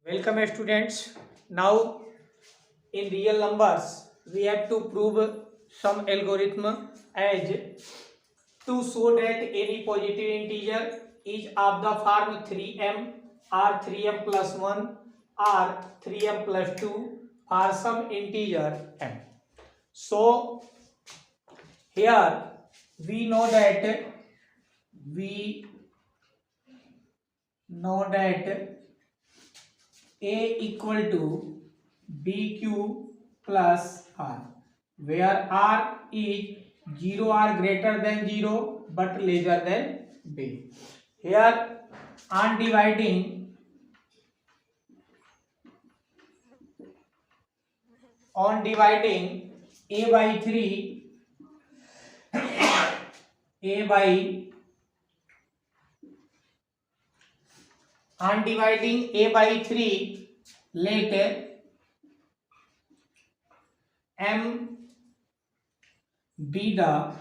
Welcome students. Now in real numbers we have to prove some algorithm as to show that any positive integer is of the form 3m or 3m plus 1 or 3m plus 2 for some integer m. So here we know that we know that a equal to bq plus r, where r is 0 or greater than 0 but lesser than b. Here on dividing a by 3, a by on dividing a by 3, let m be the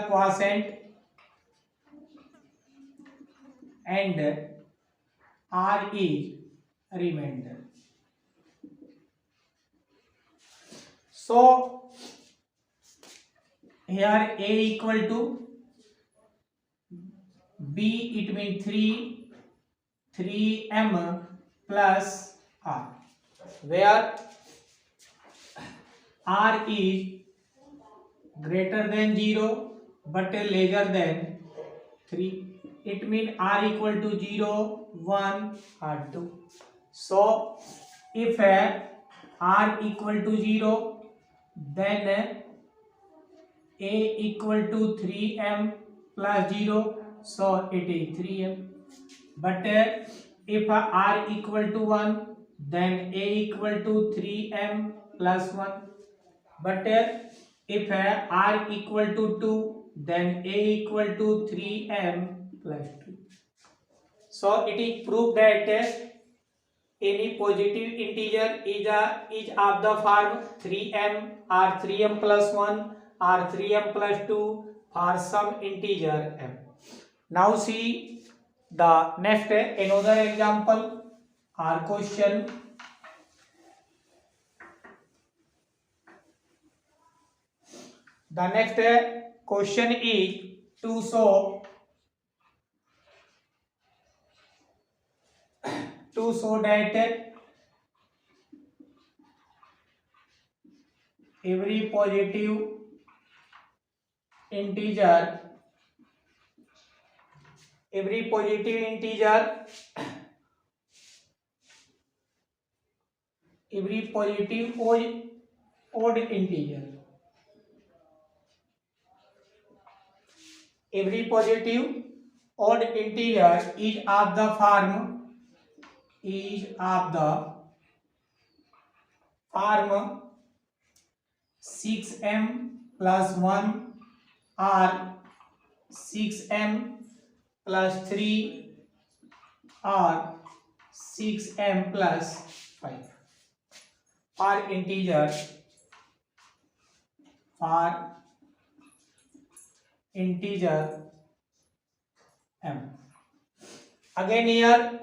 quotient and r is remainder. So here a equal to b, it means 3m plus r, where r is greater than 0 but lesser than 3. It means r equal to 0, 1 or 2. So if r equal to 0, then a equal to 3m plus 0, so it is 3m. But if r equal to 1, then a equal to 3m plus 1. But if r equal to 2, then a equal to 3m plus 2. So it is proved that any positive integer is of the form 3m or 3m plus 1 or 3m plus 2 for some integer m. Now see the next another example or question. The next question is to show that every positive integer every positive odd integer every positive odd integer is of the form 6m plus 1 or 6m plus 3 or 6m plus 5 for integer m. Again here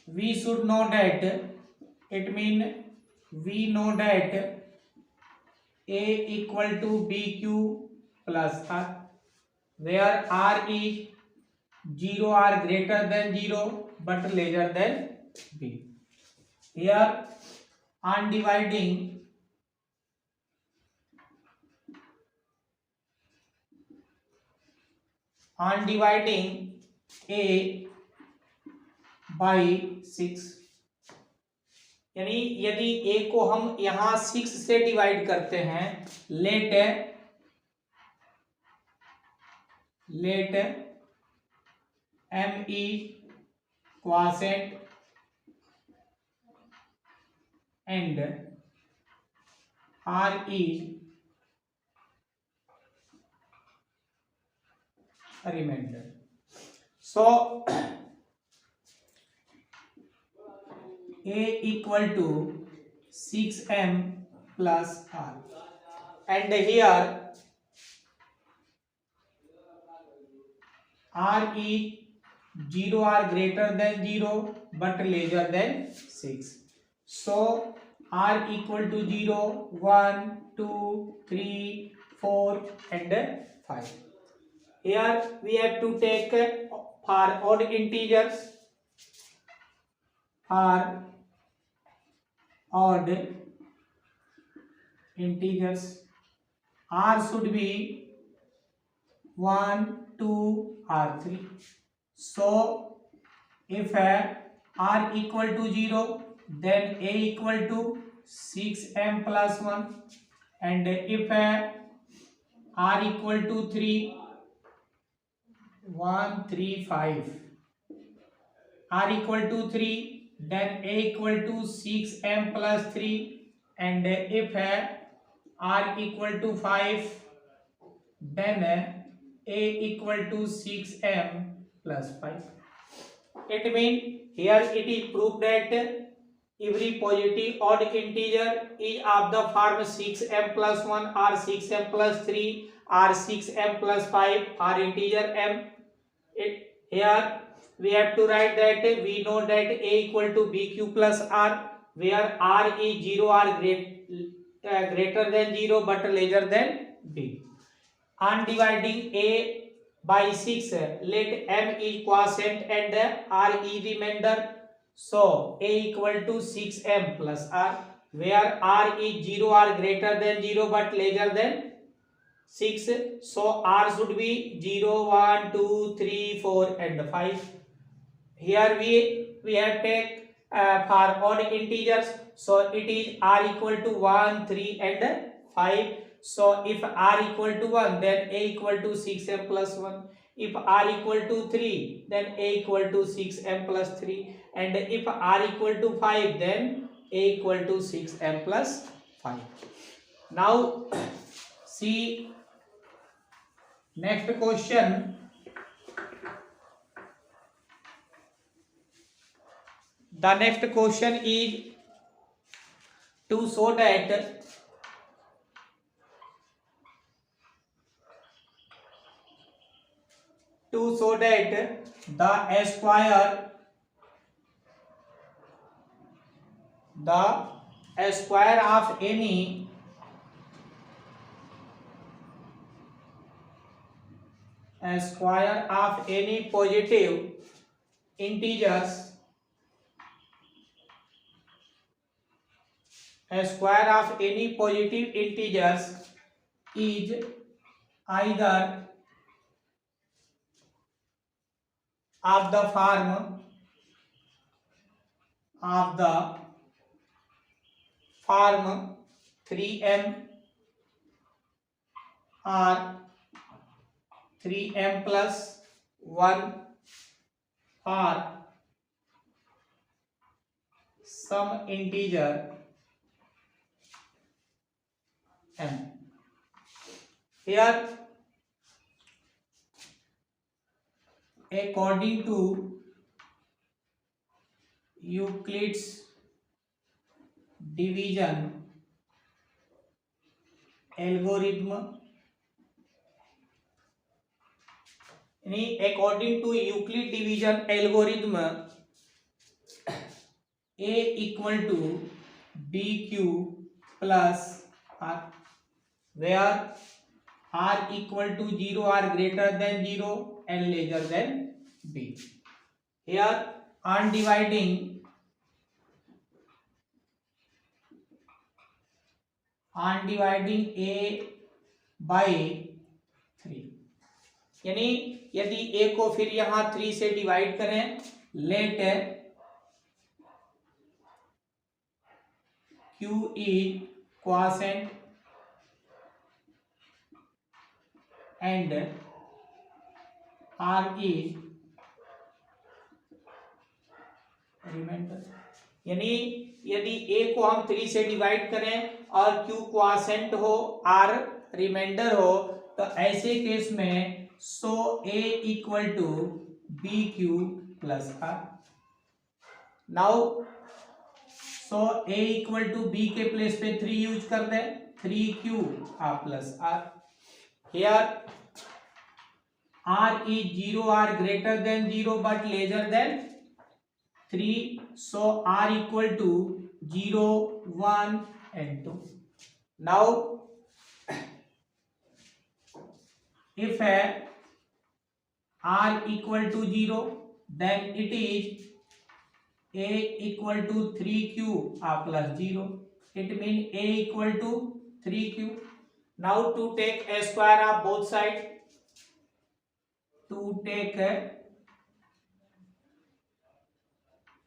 we should know that it mean we know that a equal to bq plus r, where r is 0 or greater than 0 but lesser than b. Here on dividing a by 6, यानी यदि a को हम यहां 6 से divide करते हैं, late m is quotient and r is remainder. So a equal to 6m plus r, and here r is 0 are greater than 0 but larger than 6. So r equal to 0, 1, 2, 3, 4 and 5. Here we have to take for odd integers. For odd integers, r should be 1, 2 or 3. So if r equal to 0, then a equal to 6m plus 1, and if r equal to 3, 1, 3, 5, r equal to 3, then a equal to 6m plus 3, and if r equal to 5, then a equal to 6m plus 5. It means here it is proved that every positive odd integer is of the form 6m plus 1 or 6m plus 3 or 6m plus 5 or integer m. Here we have to write that we know that a equal to bq plus r, where r is 0 or greater than 0 but larger than b. On dividing a by 6, let m is quotient and r is remainder. So a equal to 6m plus r, where r is 0 or greater than 0 but larger than 6. So r should be 0, 1, 2, 3, 4 and 5. Here we have take for odd integers. So it is r equal to 1, 3 and 5. So if r equal to 1, then a equal to 6m plus 1. If r equal to 3, then a equal to 6m plus 3. And if r equal to 5, then a equal to 6m plus 5. Now see next question. The next question is to show that the square of any positive integers, is either of the form 3m or 3m plus 1 or some integer m. Here according to Euclid's division algorithm, a equal to bq plus r, where r equal to 0 or greater than 0 and larger than b. Here on dividing a by 3, यानी यदि a को फिर यहां 3 से divide करें, let q is quotient and r is remainder. यानी यदि a को हम 3 से डिवाइड करें और q क्वासेंट हो, r रिमाइंडर हो, तो ऐसे केस में so a equal to b q plus r. Now so a equal to b के प्लेस पे 3 यूज कर दें, 3q r plus r. Here r is 0 or greater than 0 but larger than 3. So r equal to 0, 1 and 2. Now if r equal to 0, then it is a equal to 3q plus 0. It means a equal to 3q. Now to take a square of both sides, to take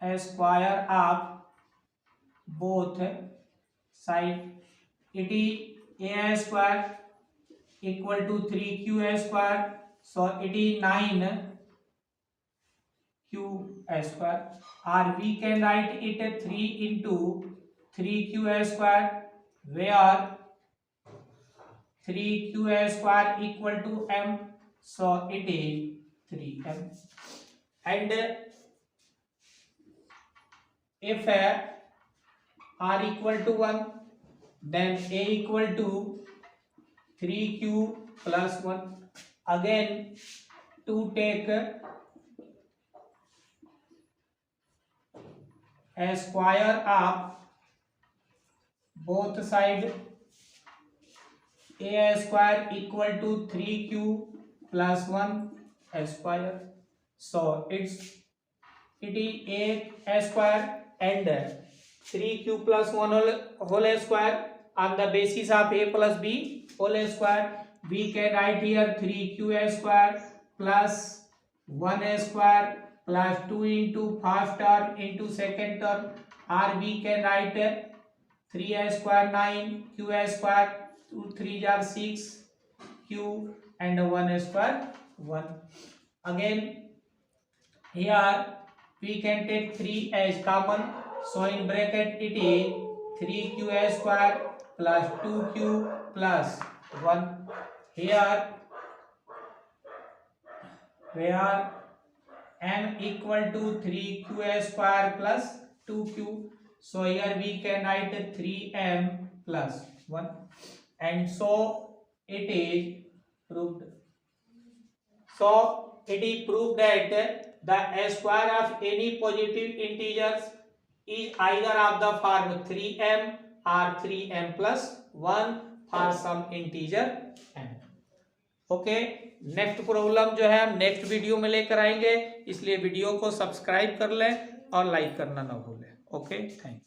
a square of both side, it is a square equal to 3q square, so it is 9q square, or we can write it 3 into 3q square, where 3q square equal to m, so it is 3m. And if r equal to 1, then a equal to 3q plus 1. Again to take a square of both sides, a square equal to 3q plus 1 square, so it is a square and 3q plus 1 whole square on the basis of a plus b whole square. We can write here 3q square plus 1 square plus 2 into first term into second term, or we can write 3 square 9, q square 2 3 are 6, q and 1 square 1. Again here we can take 3 as common, so in bracket it is 3q square plus 2q plus 1. Here where m equal to 3q square plus 2q, so here we can write 3m plus 1, and so it is proved. So it is proved that the square of any positive integers is either of the form 3m or 3m plus 1 for some integer m. Okay, next problem जो है हम next video में लेकर आएंगे, इसलिए video को subscribe कर लें और लाइक करना ना भूलें। Okay, thank you.